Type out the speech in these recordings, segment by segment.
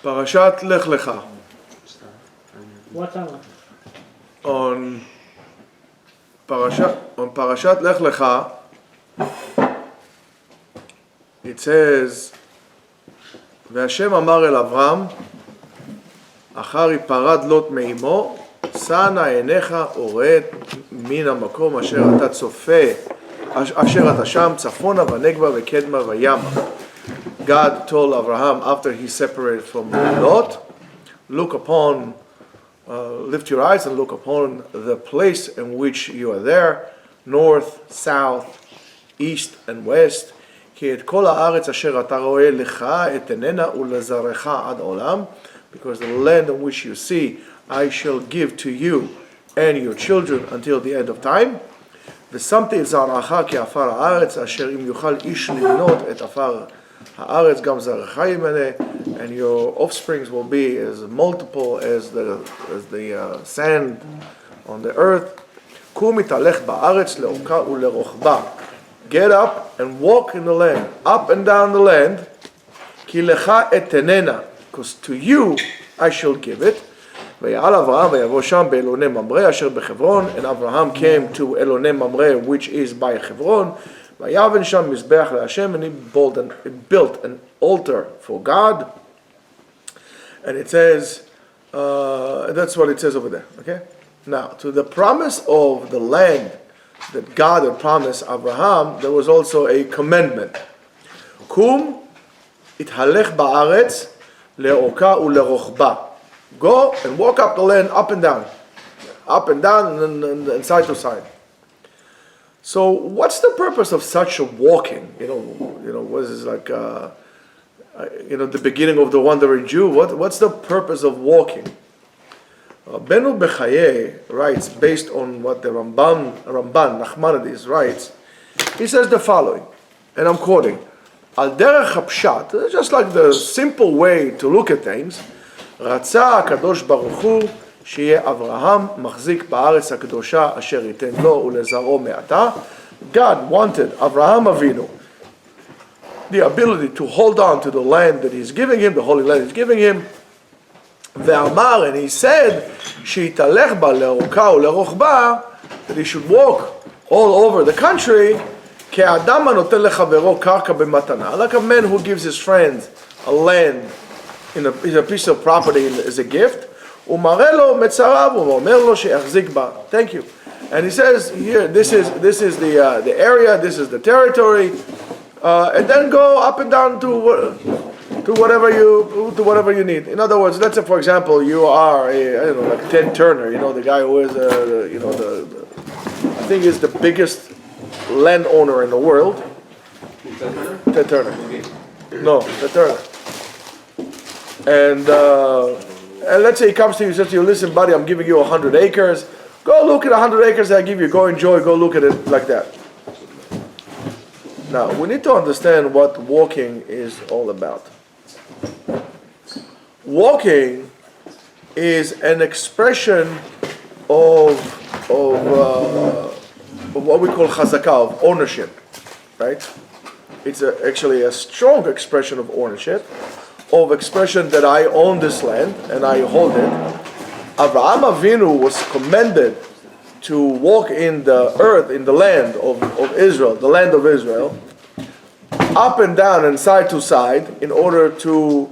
Parashat Lecha. What time? On Parashat Lecha, it says, והשם אמר אל אברהם, אחר יפרד לוט מאמו, שא נא עיניך וראה מן המקום אשר אתה צופה, אשר אתה שם, צפונה ונגבה וקדמה וימה. God told Abraham after he separated from Lot, look upon, lift your eyes and look upon the place in which you are there, north, south, east and west. כי את כל הארץ אשר אתה רואה לך אתננה ולזרעך עד עולם, because the land in which you see I shall give to you and your children until the end of time. ושמתי את זרעך כעפר הארץ, אשר אם יוכל איש למנות את עפר הארץ גם זרעך ימנה, and your offsprings will be as multiple as the sand on the earth. קום התהלך בארץ לאורכה ולרוחבה. Get up and walk in the land, up and down the land. כי לך אתננה, because to you I shall give it. ויעל אברהם ויבוא שם באלוני ממרא אשר בחברון, and Abraham came to אלוני ממרא which is by Hebron. ויבן שם מזבח להשם, and he built an altar for God. And it says, that's what it says over there. Okay. Now, to the promise of the land that God had promised Abraham, there was also a commandment. קום, התהלך בארץ, לאורכה ולרוחבה. Go and walk up the land, up and down and side to side. So, what's the purpose of such a walking? You know, what is this like? The beginning of the wandering Jew. What's the purpose of walking? Benu Bechaye writes, based on what the Ramban Nachmanides writes, he says the following, and I'm quoting, Al derech hapshat, just like the simple way to look at things, רצה הקדוש ברוך הוא שיהיה אברהם מחזיק בארץ הקדושה אשר ייתן לו ולזרעו מעתה. God wanted Avraham Avinu the ability to hold on to the land that he's giving him, the holy land he's giving him. ואמר, and he said, שיתהלך בה לאורכה ולרוחבה, that he should walk all over the country, כאדם הנותן לחברו קרקע במתנה, like a man who gives his friend a land, in a piece of property as a gift. ומראה לו מצריו ואומר לו שיחזיק בה. Thank you. And he says here, this is the area, this is the territory, and then go up and down to whatever you need. In other words, let's say for example you are like Ted Turner, the guy who is I think is the biggest landowner in the world. Ted Turner. No, Ted Turner. And let's say he comes to you and says to you, listen buddy, I'm giving you 100 acres. Go look at 100 acres that I give you. Go enjoy, go look at it like that. Now, we need to understand what walking is all about. Walking is an expression of what we call chazakah, of ownership, right? It's actually a strong expression of ownership, of expression that I own this land and I hold it. Avraham Avinu was commanded to walk in the earth, in the land of Israel, the land of Israel, up and down and side to side, in order to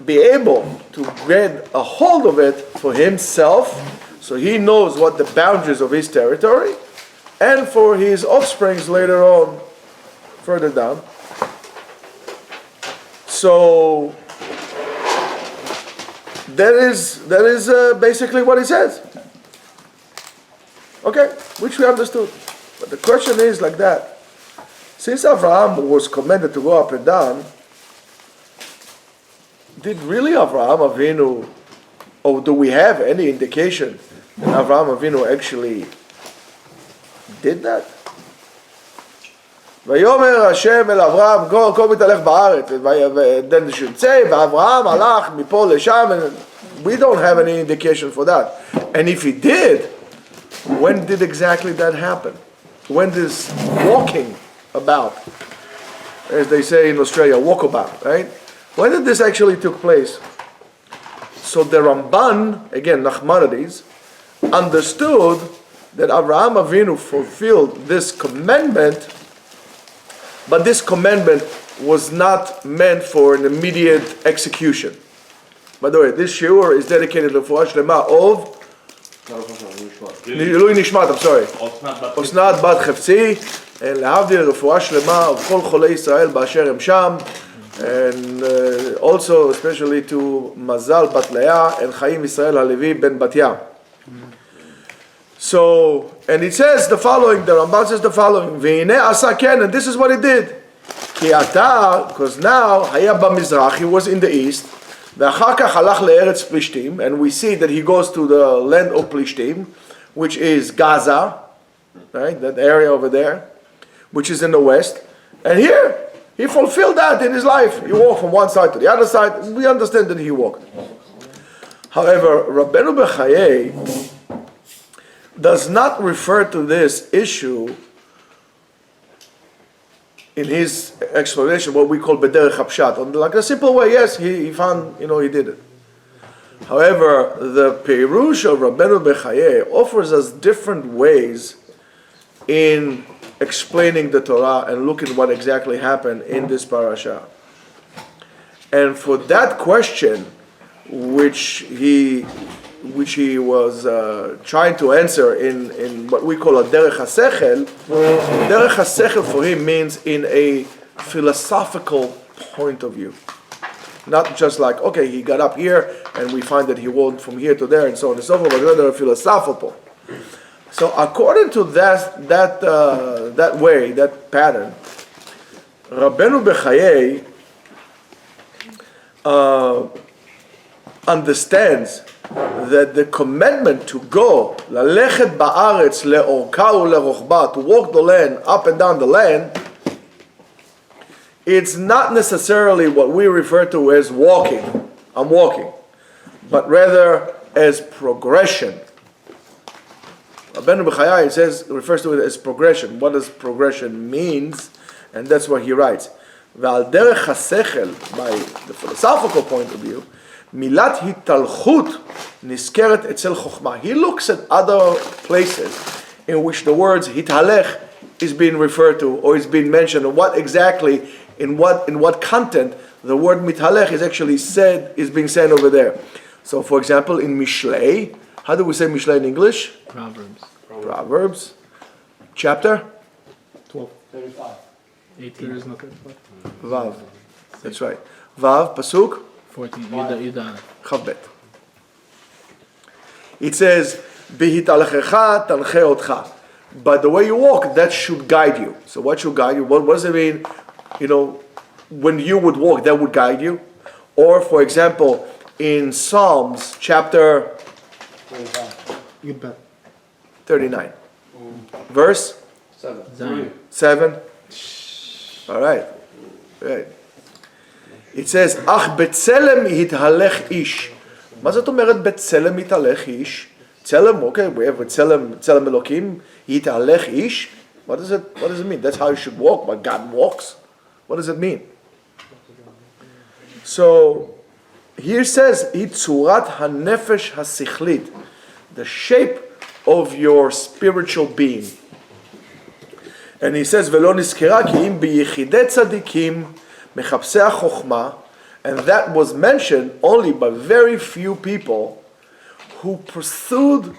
be able to get a hold of it for himself, so he knows what the boundaries of his territory, and for his offsprings later on, further down. So that is basically what he says. Okay, which we understood. But the question is like that. Since Abraham was commanded to go up and down, did really Abraham Avinu, or do we have any indication that Abraham Avinu actually did that? ויאמר השם אל אברהם, כה מתהלך בארץ, then it should say, ואברהם הלך מפה לשם, and we don't have any indication for that. And if he did, when did exactly that happen? When this walking about, as they say in Australia, walkabout, right? When did this actually took place? So the Ramban, again, Nachmanides, understood that Avraham Avinu fulfilled this commandment, but this commandment was not meant for an immediate execution. By the way, this shiur is dedicated to Refuah Shlema of Ilui Nishmat, I'm sorry, Osnat Bat Chefzi, and להבדיל רפואה שלמה of כל חולי ישראל באשר הם שם, and also especially to Mazal Bat Leah and Chaim Israel Halevi ben Batya. So, and it says the following, the Ramban says the following, והנה עשה כן, and this is what he did. כי עתה, because now, היה במזרח, he was in the east, ואחר כך הלך לארץ פלישתים, and we see that he goes to the land of Plishtim, which is Gaza, right, that area over there, which is in the west, and here, he fulfilled that in his life. He walked from one side to the other side, we understand that he walked. However, Rabbeinu Bechaye does not refer to this issue in his explanation, what we call bederech hapshat, like a simple way. Yes, he found, he did it. However, the Perush of Rabbeinu Bechaye offers us different ways in explaining the Torah and looking what exactly happened in this parasha. And for that question, which he was trying to answer in what we call a derech hasechel. Derech hasechel for him means in a philosophical point of view. Not just like, okay, he got up here and we find that he walked from here to there and so on and so forth, but rather a philosophical. So according to that way, that pattern, Rabbeinu Bechaye understands that the commandment to go, lalechet ba'aretz le'orka u'le'rochba, to walk the land, up and down the land, it's not necessarily what we refer to as walking, I'm walking, but rather as progression. Rabbeinu Bechaye refers to it as progression. What does progression means? And that's what he writes. Ve'al derech hasechel, by the philosophical point of view, milat hitalchut niskeret etzel chokhmah. He looks at other places in which the words hitalech is being referred to or is being mentioned, and what exactly, in what content the word mithalech is actually being said over there. So, for example, in Mishlei, how do we say Mishlei in English? Proverbs. Chapter? 12. 35. 18. There is no 35. Vav. That's right. Vav, Pasuk? 14. Yudan. Chavbet. It says, Bihitalechecha tanche otcha. But the way you walk, that should guide you. So what should guide you? What does it mean? When you would walk, that would guide you. Or, for example, in Psalms chapter 39. Verse? 7. All right. It says, Ach betzelem hithalech ish. מה זאת אומרת betzelem hithalech ish? Tzelem, okay, we have tzelem Elokim, hithalech ish. What does it mean? That's how you should walk, but God walks. What does it mean? So, here says, Itzurat hanefesh hasichlit, the shape of your spiritual being. And he says, Velo niskera ki im biyichidei tzadikim mechapsei chokhmah, and that was mentioned only by very few people who pursued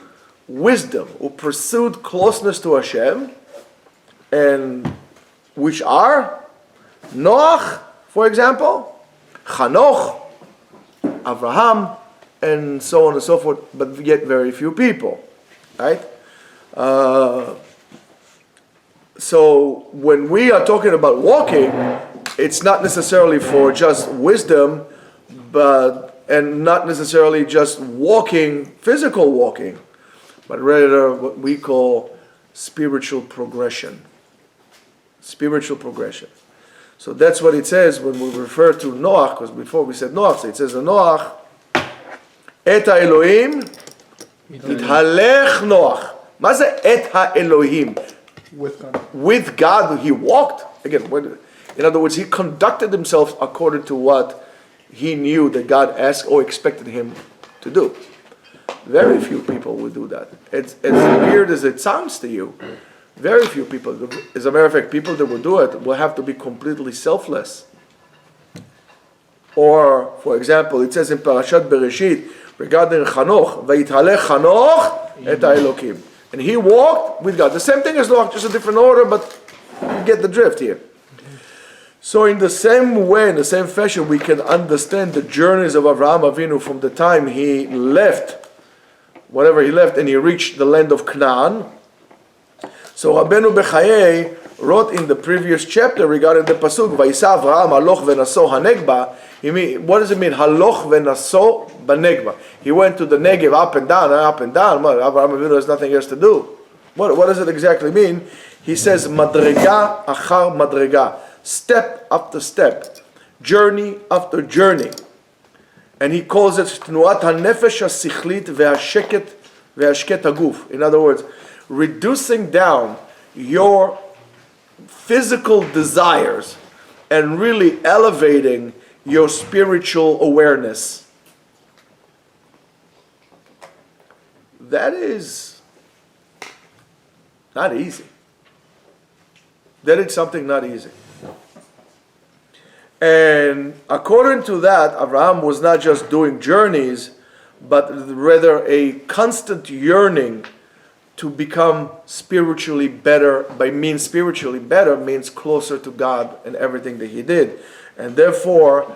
wisdom, who pursued closeness to Hashem, and which are Noach, for example, Chanoch, Avraham, and so on and so forth, but yet very few people, right? So when we are talking about walking, it's not necessarily for just wisdom, and not necessarily just walking, physical walking, but rather what we call spiritual progression. Spiritual progression. So that's what it says when we refer to Noach, because before we said Noach, so it says Noach, Et ha'Elohim, ithalech Noach. מה זה et ha'Elohim? With God he walked. Again, in other words, he conducted himself according to what he knew that God asked or expected him to do. Very few people will do that. It's as weird as it sounds to you. Very few people. As a matter of fact, people that will do it will have to be completely selfless. Or, for example, it says in Parashat Bereshit regarding Chanoch, "Vayithalech Chanoch et Elokim," and he walked with God. The same thing as Noach, just a different order, but you get the drift here. So in the same way, in the same fashion, we can understand the journeys of Avraham Avinu from the time he left, whatever he left, and he reached the land of Canaan. So Rabbeinu Bechayei wrote in the previous chapter regarding the pasuk, "Vayisa Avraham haloch venaso hanegba." What does it mean? Haloch venaso banegba. He went to the Negev up and down, up and down. Well, Avraham Avinu has nothing else to do. What does it exactly mean? He says, "Madrega achar madrega," step after step, journey after journey, and he calls it "Tnuat hanefesh hasichlit ve'hasheket ve'hashket haguf." In other words, reducing down your physical desires and really elevating your spiritual awareness. That is not easy. That is something not easy. And according to that, Abraham was not just doing journeys, but rather a constant yearning to become spiritually better. By means spiritually better means closer to God in everything that he did. And therefore,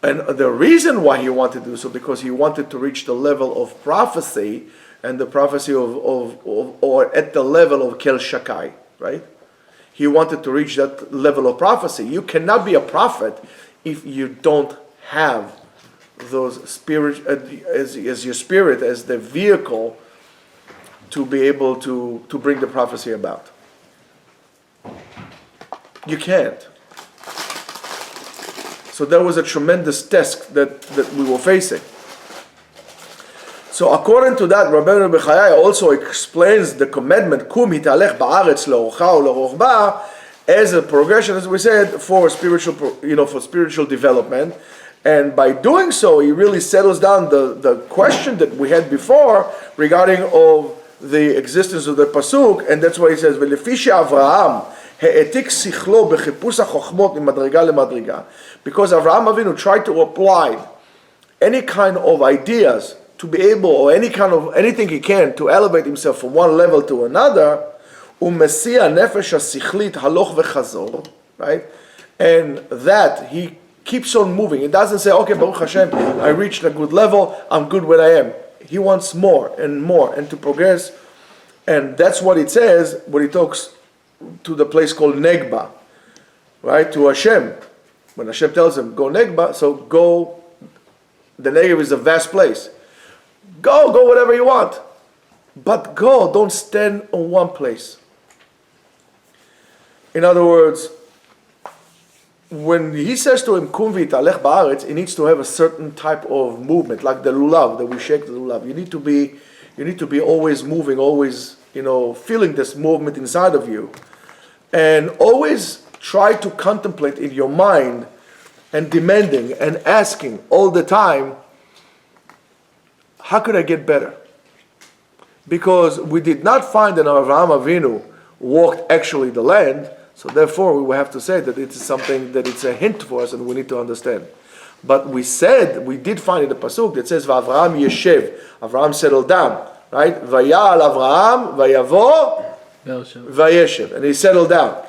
and the reason why he wanted to do so, because he wanted to reach the level of prophecy, and the prophecy or at the level of Kel Shakai, right? He wanted to reach that level of prophecy. You cannot be a prophet if you don't have those spirit as your spirit as the vehicle to be able to bring the prophecy about. You can't. So that was a tremendous test that we were facing. So according to that, Rabbeinu Bechayai also explains the commandment "Kum hitalech ba'aretz le'orcha u'le'rochba" as a progression, as we said, for spiritual development. And by doing so, he really settles down the question that we had before regarding of the existence of the pasuk, and that's why he says "V'lefi she'Avraham ha'etik sichlo b'chipus ha'chochmot mimadriga lemadriga," because Avraham Avinu tried to apply any kind of ideas to be able, or anything he can to elevate himself from one level to another. Umesia nefesh hasichlit haloch v'chazor, right? And that he keeps on moving. It doesn't say, "Okay, Baruch Hashem, I reached a good level, I'm good where I am." He wants more and more, and to progress. And that's what it says when he talks to the place called Negba, right? To Hashem. When Hashem tells him, "Go Negba," so go. The Negev is a vast place. Go whatever you want. But go, don't stand on one place. In other words, when he says to him, "Kum v'talech ba'aretz," he needs to have a certain type of movement, like the lulav, that we shake the lulav. You need to be always moving, always, feeling this movement inside of you. And always try to contemplate in your mind and demanding and asking all the time, how could I get better? Because we did not find that Avraham Avinu walked actually the land, so therefore we will have to say that it is something that it's a hint for us and we need to understand. But we did find in the pasuk that says, "V'Avraham yeshev," Avraham settled down, right? "Vayal Avraham, vayavo, vayeshev," and he settled down.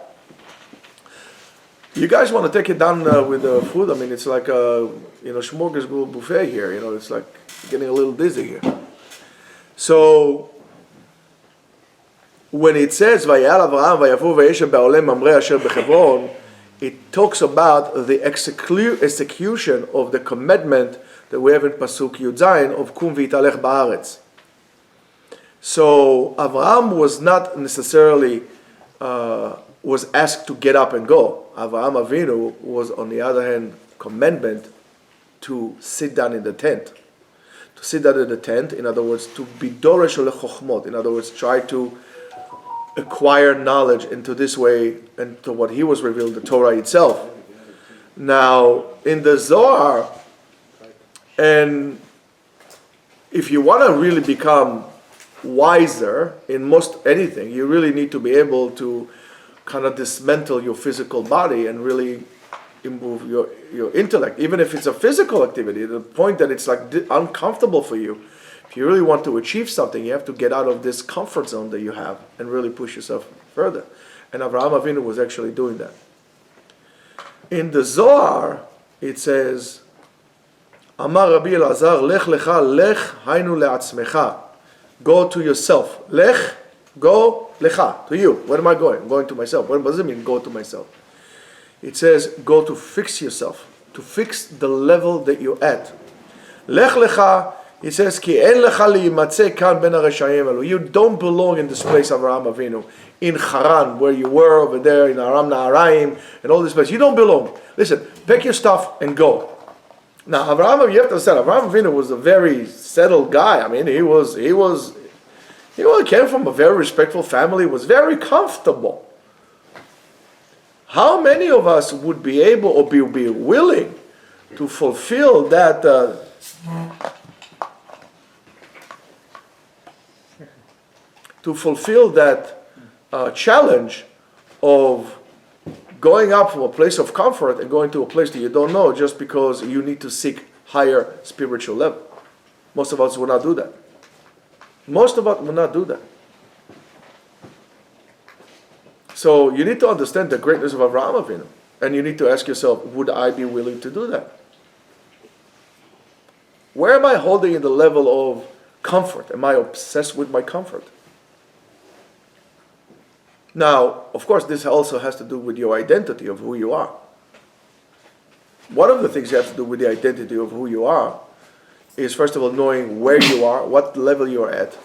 You guys want to take it down with the food? I mean, it's like a smorgasbord buffet here. It's like getting a little dizzy here. So when it says "Vayal Avraham vayavo vayeshev ba'olem mamre asher bechevron," it talks about the execution of the commandment that we have in pasuk Yud Zayin of "Kum v'talech ba'aretz." So Avraham was not necessarily was asked to get up and go. Avraham Avinu was, on the other hand, commandment to sit down in the tent. To sit down in the tent, in other words, to be doresh lechochmot. In other words, try to acquire knowledge into this way, and to what he was revealed, the Torah itself. Now, in the Zohar, And if you want to really become wiser in most anything, you really need to be able to kind of dismantle your physical body and really improve your intellect, even if it's a physical activity, the point that it's like uncomfortable for you. If you really want to achieve something, you have to get out of this comfort zone that you have and really push yourself further. And Avraham Avinu was actually doing that. In the Zohar, it says, Amar Rabbi Elazar, Lech Lecha, Lech Hainu Le'atzmecha. Go to yourself. Lech, go, Lecha, to you. Where am I going? I'm going to myself. What does it mean, go to myself? It says, go to fix yourself, to fix the level that you're at. Lech Lecha, it says, Ki en lecha liyimatzeh kan ben hareshayim elu. You don't belong in this place of Avraham Avinu, in Haran, where you were over there, in Aram Naharaim, and all this place. You don't belong. Listen, pack your stuff and go. Now, Avraham, you have to understand, Avraham Avinu was a very settled guy. I mean, he came from a very respectful family, was very comfortable. How many of us would be able or be willing to fulfill that challenge of going up from a place of comfort and going to a place that you don't know just because you need to seek higher spiritual level? Most of us will not do that. Most of us will not do that. So you need to understand the greatness of Avraham Avinu. And you need to ask yourself, would I be willing to do that? Where am I holding in the level of comfort? Am I obsessed with my comfort? Now, of course, this also has to do with your identity of who you are. One of the things you have to do with the identity of who you are is, first of all, knowing where you are, what level you're at.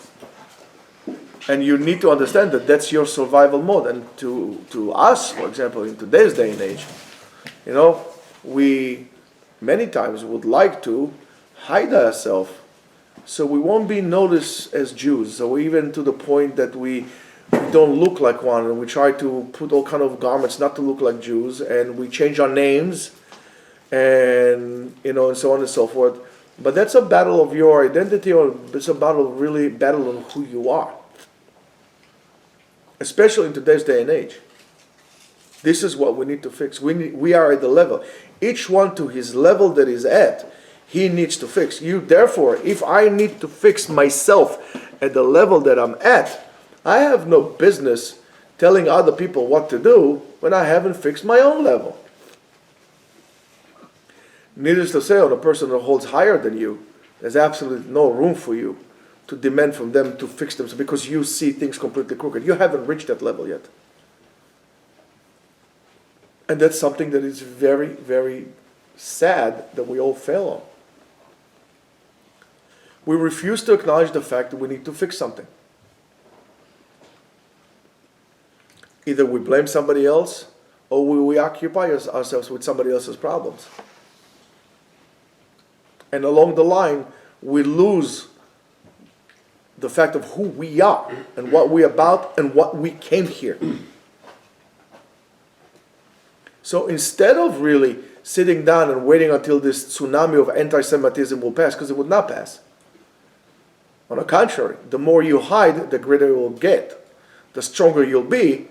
And you need to understand that that's your survival mode. And to us, for example, in today's day and age, we many times would like to hide ourselves so we won't be noticed as Jews. So even to the point that we don't look like one, and we try to put all kind of garments not to look like Jews, and we change our names, and and so on and so forth. But that's a battle of your identity, or it's a battle on who you are. Especially in today's day and age. This is what we need to fix. We are at the level. Each one to his level that he's at, he needs to fix. Therefore, if I need to fix myself at the level that I'm at, I have no business telling other people what to do when I haven't fixed my own level. Needless to say, on a person that holds higher than you, there's absolutely no room for you to demand from them to fix themselves because you see things completely crooked. You haven't reached that level yet. And that's something that is very, very sad that we all fail on. We refuse to acknowledge the fact that we need to fix something. Either we blame somebody else or we occupy ourselves with somebody else's problems. And along the line, we lose the fact of who we are and what we're about and what we came here. So instead of really sitting down and waiting until this tsunami of anti-Semitism will pass, because it would not pass. On the contrary, the more you hide, the greater it will get. The stronger you'll be,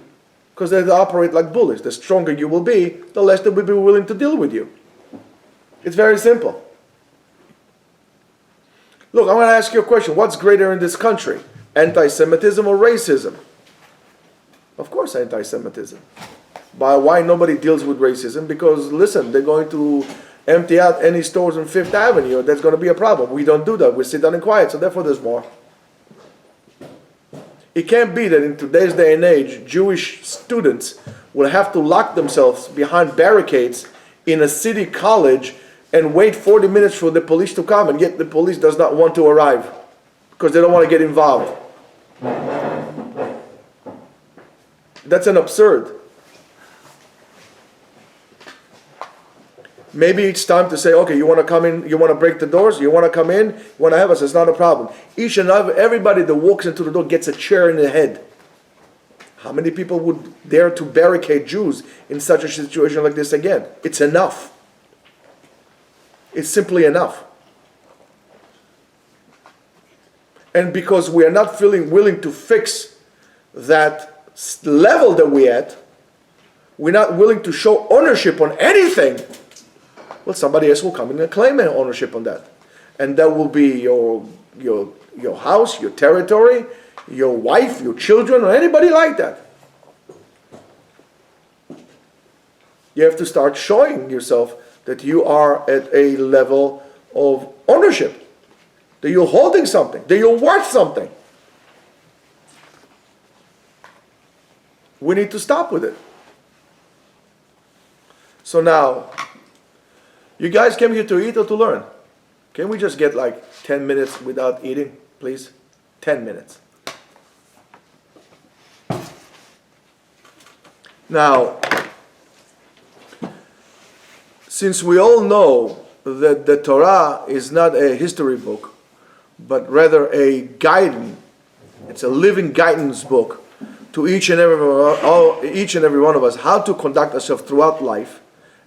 because they operate like bullies. The stronger you will be, the less they will be willing to deal with you. It's very simple. Look, I'm going to ask you a question. What's greater in this country? Anti-Semitism or racism? Of course, anti-Semitism. But why nobody deals with racism? Because, listen, they're going to empty out any stores on Fifth Avenue. That's going to be a problem. We don't do that. We sit down and quiet, so therefore there's more. It can't be that in today's day and age, Jewish students will have to lock themselves behind barricades in a city college and wait 40 minutes for the police to come, and yet the police does not want to arrive because they don't want to get involved. That's an absurd. Maybe it's time to say, okay, you want to come in, you want to break the doors, you want to come in, you want to have us, it's not a problem. Each and everybody that walks into the door gets a chair in the head. How many people would dare to barricade Jews in such a situation like this again? It's enough. It's simply enough. And because we are not feeling willing to fix that level that we're at, we're not willing to show ownership on anything, well, somebody else will come in and claim an ownership on that. And that will be your house, your territory, your wife, your children, or anybody like that. You have to start showing yourself that you are at a level of ownership, that you're holding something, that you're worth something. We need to stop with it. So now, you guys came here to eat or to learn? Can we just get like 10 minutes without eating, please? 10 minutes. Now, since we all know that the Torah is not a history book, but rather a guidance, it's a living guidance book to each and every one of us, how to conduct ourselves throughout life,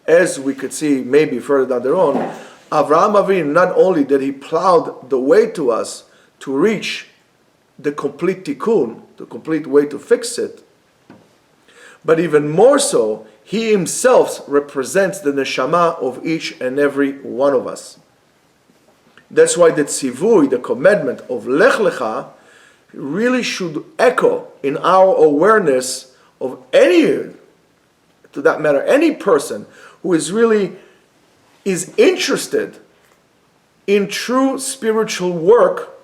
as we could see maybe further down the road. Avraham Avinu, not only did he plowed the way to us to reach the complete tikkun, the complete way to fix it, but even more so, he himself represents the neshama of each and every one of us. That's why the tzivui, the commandment of Lech Lecha, really should echo in our awareness of any, to that matter, any person who is interested in true spiritual work,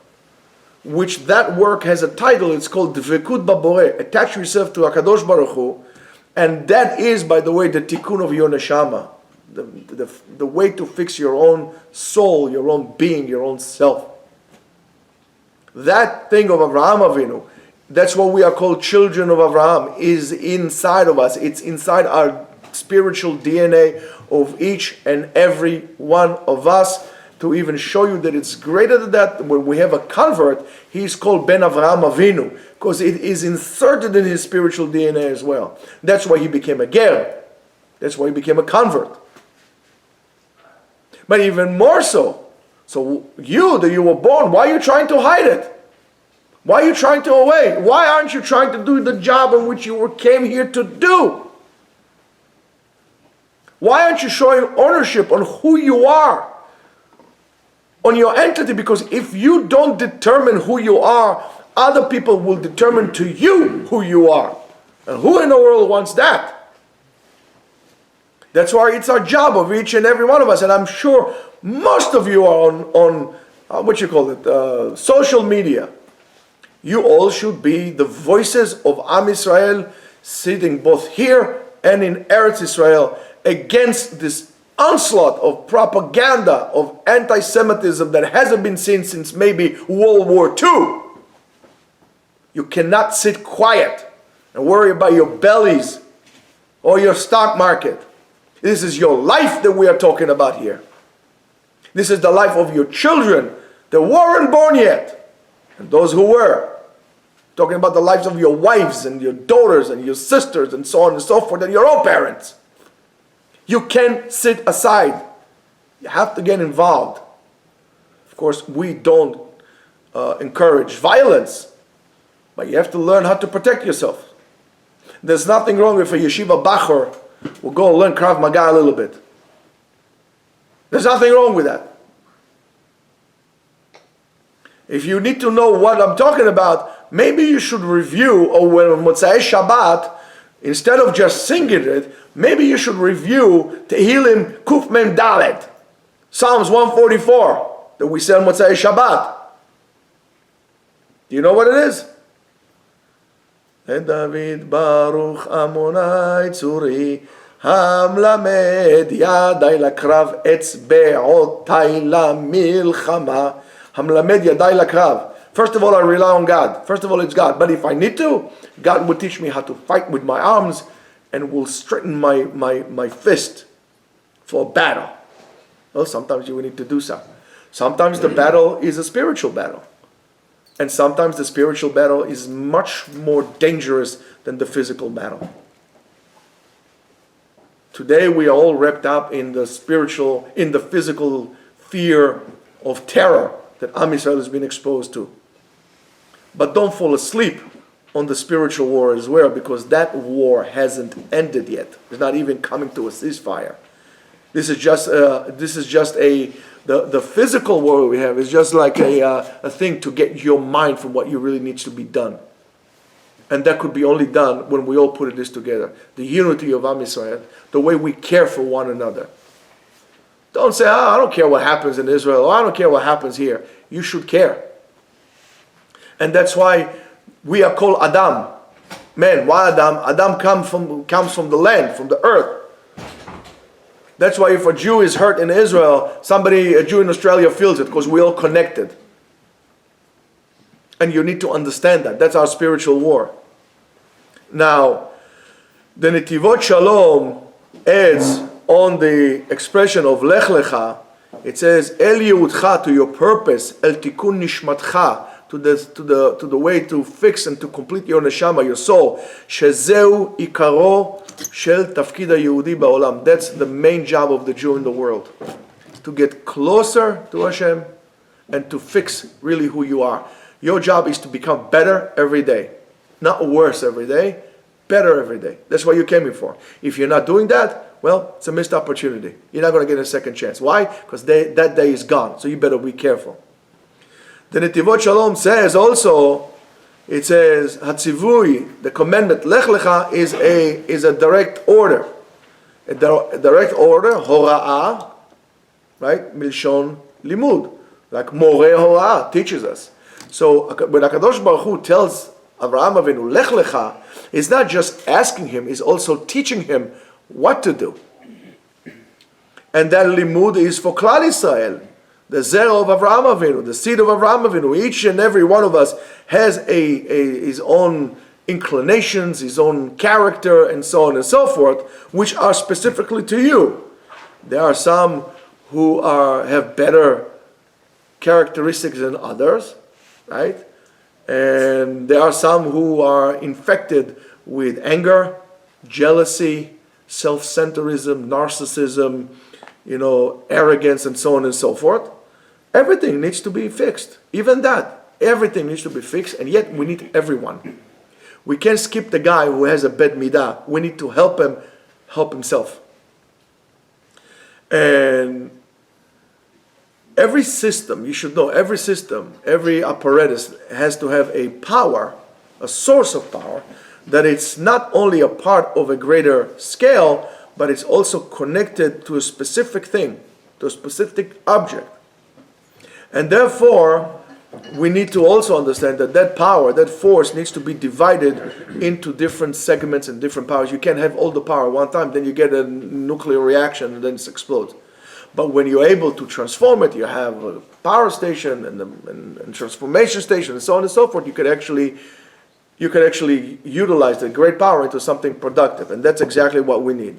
which that work has a title. It's called Dvekut Baboreh. Attach yourself to HaKadosh Baruch Hu, and that is, by the way, the tikkun of your neshama, the way to fix your own soul, your own being, your own self. That thing of Avraham Avinu, that's what we are called children of Avraham, is inside of us. It's inside our spiritual DNA of each and every one of us. To even show you that it's greater than that, when we have a convert, he's called Ben Avraham Avinu, because it is inserted in his spiritual DNA as well. That's why he became a ger. That's why he became a convert. But even more so, that you were born, why are you trying to hide it? Why are you trying to away? Why aren't you trying to do the job in which you came here to do? Why aren't you showing ownership on who you are? On your entity? Because if you don't determine who you are, other people will determine to you who you are. And who in the world wants that? That's why it's our job of each and every one of us. And I'm sure most of you are on social media. You all should be the voices of Am Yisrael, sitting both here and in Eretz Israel, against this onslaught of propaganda of anti-Semitism that hasn't been seen since maybe World War II. You cannot sit quiet and worry about your bellies or your stock market. This is your life that we are talking about here. This is the life of your children that weren't born yet, and those who were. Talking about the lives of your wives and your daughters and your sisters and so on and so forth, and your own parents. You can't sit aside. You have to get involved. Of course, we don't encourage violence, but you have to learn how to protect yourself. There's nothing wrong if a yeshiva bachur will go learn Krav Maga a little bit. There's nothing wrong with that. If you need to know what I'm talking about, maybe you should review, or when Motzei Shabbat, instead of just singing it, maybe you should review Tehillim Kuf Mem Dalet, Psalms 144, that we say on Motzei Shabbat. Do you know what it is? David Baruch Amonai Tzuri Hamlamed Yadai Lakrav Etzbe'otai Lamilchama Hamlamed Yadai Lakrav. First of all, I rely on God. First of all, it's God. But if I need to, God will teach me how to fight with my arms and will straighten my fist for battle. Well, sometimes you will need to do so. Sometimes the battle is a spiritual battle. And sometimes the spiritual battle is much more dangerous than the physical battle. Today we are all wrapped up in the physical fear of terror that Am Yisrael has been exposed to. But don't fall asleep on the spiritual war as well, because that war hasn't ended yet. It's not even coming to a ceasefire. This is just the physical war we have is just like a thing to get your mind from what you really needs to be done. And that could be only done when we all put this together. The unity of Am Yisrael, the way we care for one another. Don't say, I don't care what happens in Israel, or I don't care what happens here. You should care. And that's why we are called Adam. Man, why Adam? Adam comes from the land, from the earth. That's why if a Jew is hurt in Israel, a Jew in Australia feels it, because we're all connected. And you need to understand that. That's our spiritual war. Now, the Netivot Shalom adds on the expression of Lech Lecha, it says, El Yehudcha, to your purpose, El Tikun Nishmatcha, to the way to fix and to complete your neshama, your soul. Shezeu ikaro shel tafkid hayehudi ba'olam. That's the main job of the Jew in the world. To get closer to Hashem and to fix really who you are. Your job is to become better every day. Not worse every day, better every day. That's what you came here for. If you're not doing that, well, it's a missed opportunity. You're not going to get a second chance. Why? Because that day is gone. So you better be careful. The Netivot Shalom says also, it says, Hatzivui, the commandment, Lech Lecha, is a direct order. A direct order, Hora'ah, right? Milshon Limud. Like Moreh Hora'ah, teaches us. So when HaKadosh Baruch Hu tells Avraham Avinu, Lech Lecha, he's not just asking him, he's also teaching him what to do. And that Limud is for Klal Yisrael. The Zerah of Avraham Avinu, the seed of Avraham Avinu. Each and every one of us has his own inclinations, his own character, and so on and so forth, which are specifically to you. There are some who have better characteristics than others, right? And there are some who are infected with anger, jealousy, self-centerism, narcissism, arrogance, and so on and so forth. Everything needs to be fixed. Even that. Everything needs to be fixed, and yet we need everyone. We can't skip the guy who has a bad midah. We need to help him help himself. And every system, you should know, every system, every apparatus has to have a power, a source of power, that it's not only a part of a greater scale, but it's also connected to a specific thing, to a specific object. And therefore, we need to also understand that power, that force needs to be divided into different segments and different powers. You can't have all the power at one time, then you get a nuclear reaction and then it explodes. But when you're able to transform it, you have a power station and transformation station and so on and so forth, you could actually utilize the great power into something productive. And that's exactly what we need.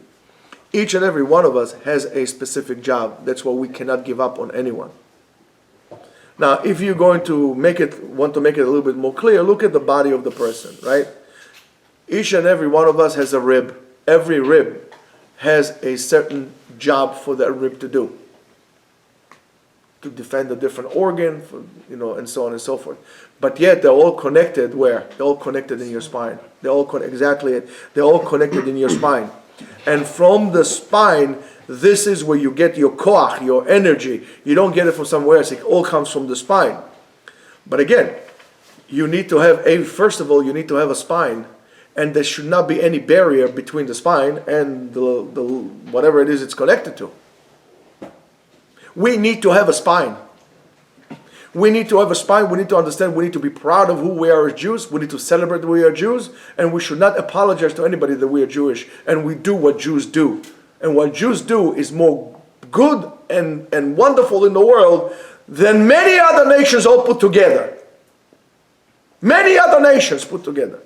Each and every one of us has a specific job. That's why we cannot give up on anyone. Now, if you're going to want to make it a little bit more clear, look at the body of the person, right? Each and every one of us has a rib. Every rib has a certain job for that rib to do. To defend a different organ, and so on and so forth. But yet they're all connected where? They're all connected in your spine. They're all connected in your spine. And from the spine, this is where you get your koach, your energy. You don't get it from somewhere else. It all comes from the spine. But again, you need to have first of all, you need to have a spine. And there should not be any barrier between the spine and the whatever it is it's connected to. We need to have a spine. We need to have a spine. We need to understand. We need to be proud of who we are as Jews. We need to celebrate that we are Jews. And we should not apologize to anybody that we are Jewish. And we do what Jews do. And what Jews do is more good and wonderful in the world than many other nations all put together. Many other nations put together.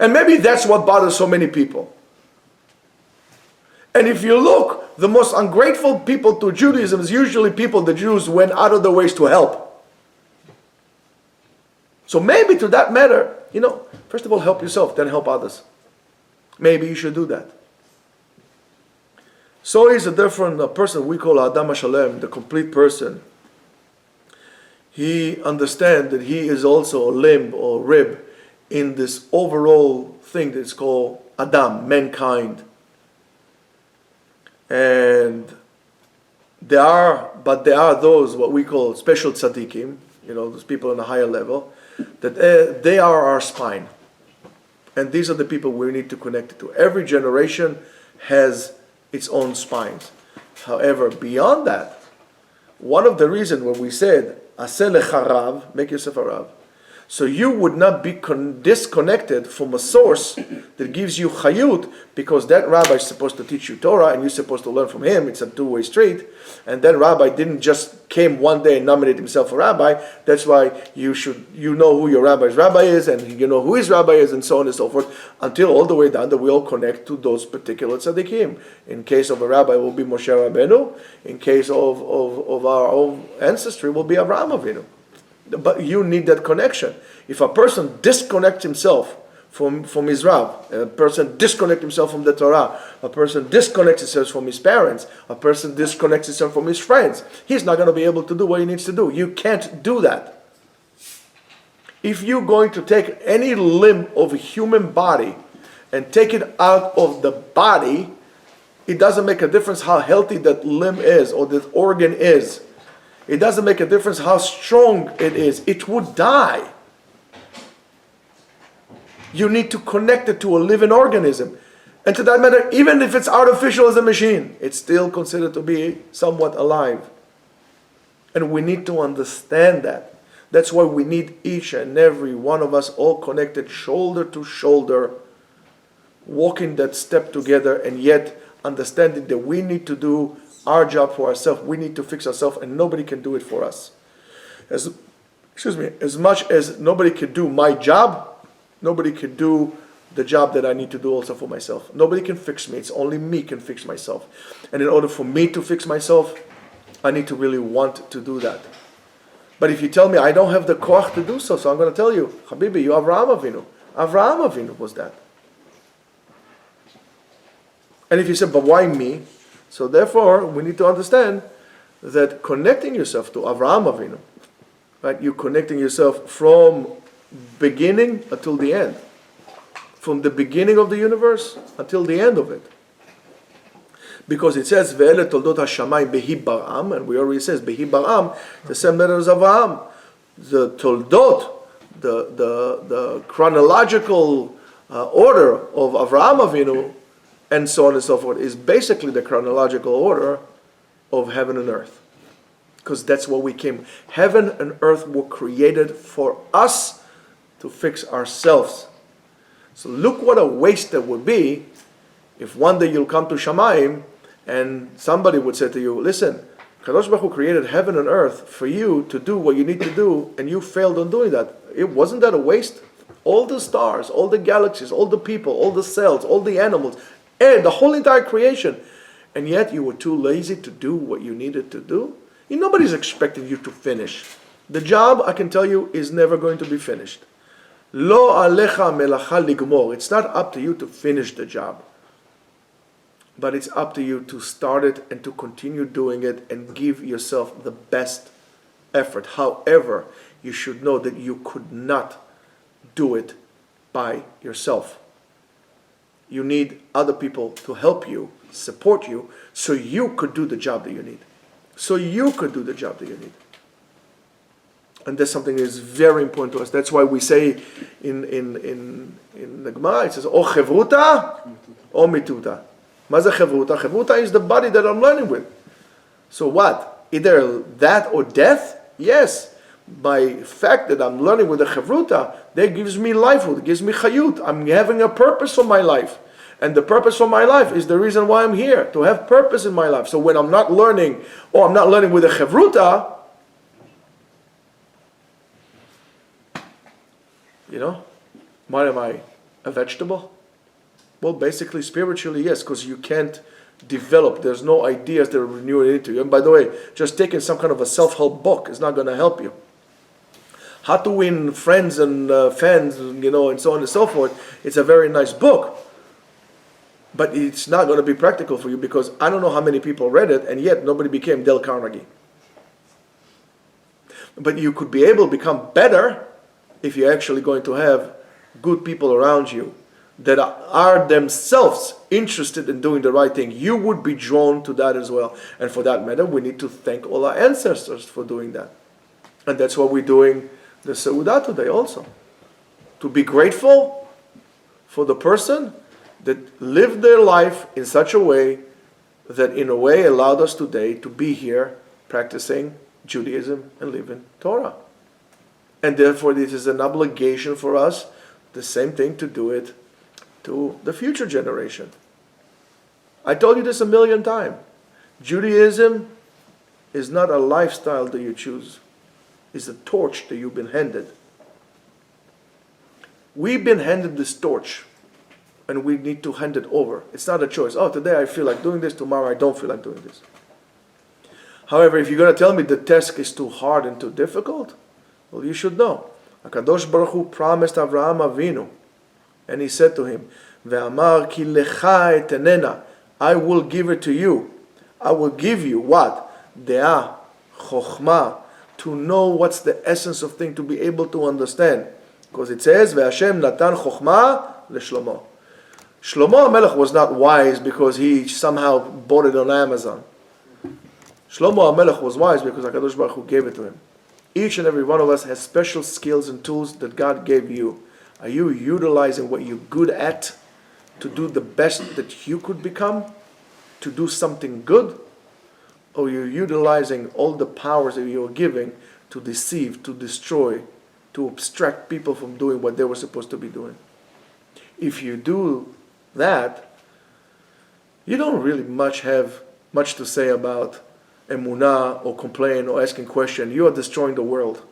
And maybe that's what bothers so many people. And if you look, the most ungrateful people to Judaism is usually people the Jews went out of their ways to help. So maybe to that matter, first of all, help yourself, then help others. Maybe you should do that. So is a different person we call Adam HaShalem, the complete person. he understands that he is also a limb or rib in this overall thing that's called Adam, mankind. And there are those, what we call special tzaddikim, those people on a higher level, that they are our spine. And these are the people we need to connect to. Every generation has its own spines. However, beyond that, one of the reasons when we said, Aseh lecha rav, make yourself a rav, so you would not be disconnected from a source that gives you chayut, because that rabbi is supposed to teach you Torah and you're supposed to learn from him. It's a two-way street. And that rabbi didn't just came one day and nominate himself a rabbi. That's why you know who your rabbi's rabbi is, and you know who his rabbi is, and so on and so forth, until all the way down that we all connect to those particular tzaddikim. In case of a rabbi, it will be Moshe Rabbeinu. In case of our own ancestry, it will be Avraham Avinu. But you need that connection. If a person disconnects himself from his Rav, a person disconnects himself from the Torah, a person disconnects himself from his parents, a person disconnects himself from his friends, he's not going to be able to do what he needs to do. You can't do that. If you're going to take any limb of a human body and take it out of the body, it doesn't make a difference how healthy that limb is or that organ is. It doesn't make a difference how strong it is. It would die. You need to connect it to a living organism. And to that matter, even if it's artificial as a machine, it's still considered to be somewhat alive. And we need to understand that. That's why we need each and every one of us all connected shoulder to shoulder, walking that step together, and yet understanding that we need to do our job for ourselves. We need to fix ourselves, and nobody can do it for us. As much as nobody can do my job, nobody can do the job that I need to do also for myself. Nobody can fix me. It's only me can fix myself. And in order for me to fix myself, I need to really want to do that. But if you tell me I don't have the koach to do so I'm going to tell you, Habibi, you Avraham Avinu. Avraham Avinu was that. And if you say, but why me? So therefore, we need to understand that connecting yourself to Avraham Avinu, right? You're connecting yourself from beginning until the end. From the beginning of the universe until the end of it. Because it says, Ve'ele toldot hashamayim behi bar'am, and we already says, behi bar'am, the same letter as Avraham. The toldot, the chronological order of Avraham Avinu, and so on and so forth, is basically the chronological order of heaven and earth. Because that's what we came. Heaven and earth were created for us to fix ourselves. So look what a waste that would be if one day you'll come to Shamayim and somebody would say to you, listen, Kadosh Baruch Hu created heaven and earth for you to do what you need to do, and you failed on doing that. Wasn't that a waste? All the stars, all the galaxies, all the people, all the cells, all the animals, and the whole entire creation, and yet you were too lazy to do what you needed to do? Nobody's expecting you to finish. The job, I can tell you, is never going to be finished. Lo alecha melacha ligmor. It's not up to you to finish the job, but it's up to you to start it and to continue doing it and give yourself the best effort. However, you should know that you could not do it by yourself. You need other people to help you, support you, so you could do the job that you need. And that's something that is very important to us. That's why we say in the Gemara, it says, O chevruta, O mituta. Maza chevruta? Chevruta is the body that I'm learning with. So what? Either that or death? Yes. By fact that I'm learning with the chevruta, that gives me lifehood, gives me chayut. I'm having a purpose for my life. And the purpose for my life is the reason why I'm here, to have purpose in my life. So when I'm not learning, or I'm not learning with the chevruta, what am I, a vegetable? Well, basically, spiritually, yes, because you can't develop. There's no ideas that are renewed into you. And by the way, just taking some kind of a self-help book is not going to help you. How to Win Friends and Fans, and so on and so forth. It's a very nice book. But it's not going to be practical for you, because I don't know how many people read it, and yet nobody became Dale Carnegie. But you could be able to become better if you're actually going to have good people around you that are themselves interested in doing the right thing. You would be drawn to that as well. And for that matter, we need to thank all our ancestors for doing that. And that's what we're doing the Seudah today also. To be grateful for the person that lived their life in such a way that in a way allowed us today to be here practicing Judaism and living Torah. And therefore it is an obligation for us, the same thing, to do it to the future generation. I told you this a million times. Judaism is not a lifestyle that you choose. It's a torch that you've been handed. We've been handed this torch, and we need to hand it over. It's not a choice. Oh, today I feel like doing this, tomorrow I don't feel like doing this. However, if you're going to tell me the task is too hard and too difficult, well, you should know. HaKadosh Baruch Hu promised Avraham Avinu, and he said to him, Ve'amar ki lecha etenena, I will give it to you. I will give you what? De'ah, chokhmah, to know what's the essence of thing, to be able to understand. Because it says, Ve'Hashem natan chokhmah leShlomo. Shlomo HaMelech was not wise because he somehow bought it on Amazon. Shlomo HaMelech was wise because HaKadosh Baruch Hu gave it to him. Each and every one of us has special skills and tools that God gave you. Are you utilizing what you're good at to do the best that you could become? To do something good? Or you're utilizing all the powers that you're giving to deceive, to destroy, to abstract people from doing what they were supposed to be doing? If you do that, you don't really have much to say about emunah or complain or asking questions. You are destroying the world.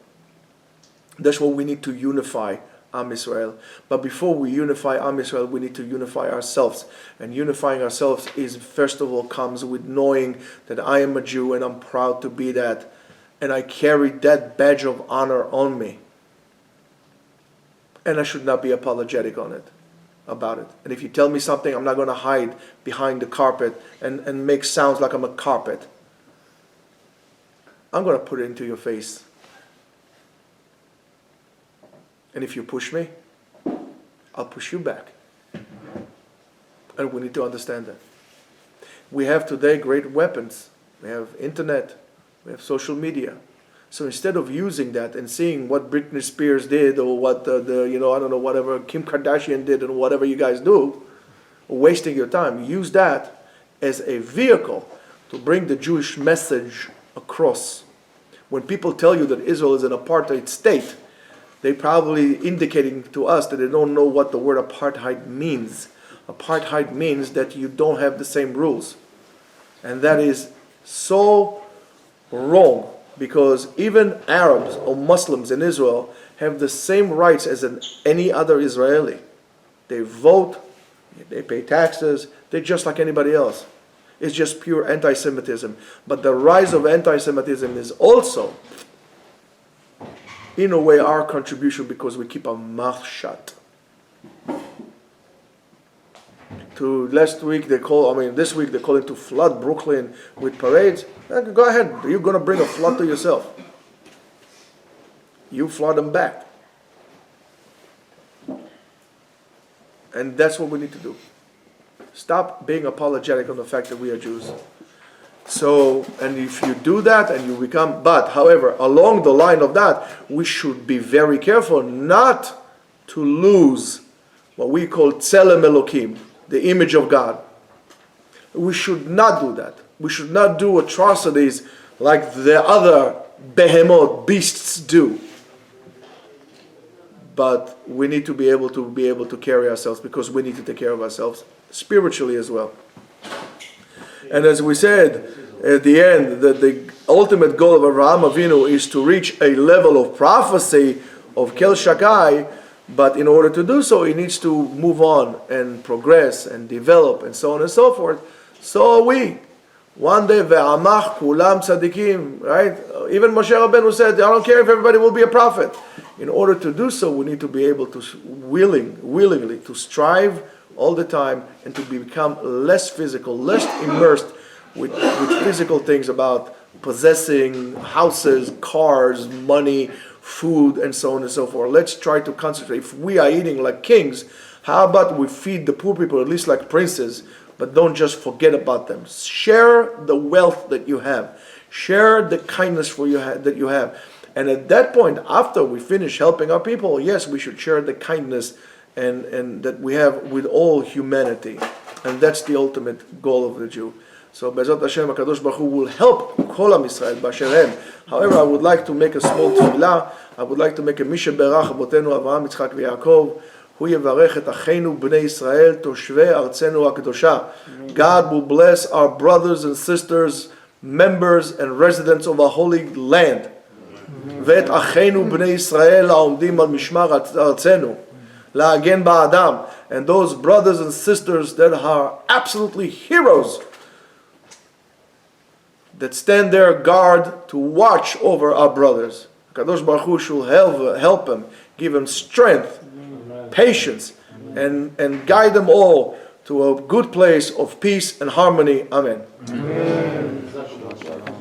That's what we need to unify Am Yisrael. But before we unify Am Yisrael, we need to unify ourselves. And unifying ourselves is, first of all, comes with knowing that I am a Jew and I'm proud to be that. And I carry that badge of honor on me. And I should not be apologetic about it. And if you tell me something, I'm not going to hide behind the carpet and make sounds like I'm a carpet. I'm going to put it into your face. And if you push me, I'll push you back. And we need to understand that. We have today great weapons. We have internet. We have social media. So instead of using that and seeing what Britney Spears did or what whatever Kim Kardashian did and whatever you guys do, wasting your time, use that as a vehicle to bring the Jewish message across. When people tell you that Israel is an apartheid state, they're probably indicating to us that they don't know what the word apartheid means. Apartheid means that you don't have the same rules. And that is so wrong, because even Arabs or Muslims in Israel have the same rights as any other Israeli. They vote, they pay taxes, they're just like anybody else. It's just pure anti-Semitism. But the rise of anti-Semitism is also, in a way, our contribution, because we keep our mouth shut. This week they're calling to flood Brooklyn with parades. Go ahead, you're going to bring a flood to yourself. You flood them back. And that's what we need to do. Stop being apologetic on the fact that we are Jews. So, and if you do that and you become, but however, along the line of that, we should be very careful not to lose what we call Tzelem Elokim, the image of God. We should not do that. We should not do atrocities like the other behemoth beasts do. But we need to be able to carry ourselves, because we need to take care of ourselves spiritually as well. And as we said at the end, that the ultimate goal of Avraham Avinu is to reach a level of prophecy of Kel Shakai, but in order to do so, he needs to move on and progress and develop and so on and so forth. So are we. One day, ve'amach kulam tzadikim, right? Even Moshe Rabbeinu said, I don't care if everybody will be a prophet. In order to do so, we need to be able to willingly to strive all the time and to become less physical, less immersed with physical things about possessing houses, cars, money, food, and so on and so forth. Let's try to concentrate. If we are eating like kings, how about we feed the poor people at least like princes, but don't just forget about them. Share the wealth that you have. Share the kindness that you have. And at that point, after we finish helping our people, yes, we should share the kindness and that we have with all humanity. And that's the ultimate goal of the Jew. So Be'ezrat Hashem, HaKadosh Baruch Hu will help Kol Am Yisrael B'asher Hem. However, I would like to make a small tefillah. I would like to make a Misha Berach Abotenu Avraham, Yitzchak v'Yaakov. Hu yevarech et Acheinu Bnei Yisrael Toshvei Artzenu HaKadosha. God will bless our brothers and sisters, members and residents of our holy land. ואת אחינו בני ישראל העומדים על משמר ארצנו להגן באדם, and those brothers and sisters that are absolutely heroes that stand there guard to watch over our brothers. Kadosh Baruch Hu shall help them, give them strength, patience, and guide them all to a good place of peace and harmony. Amen.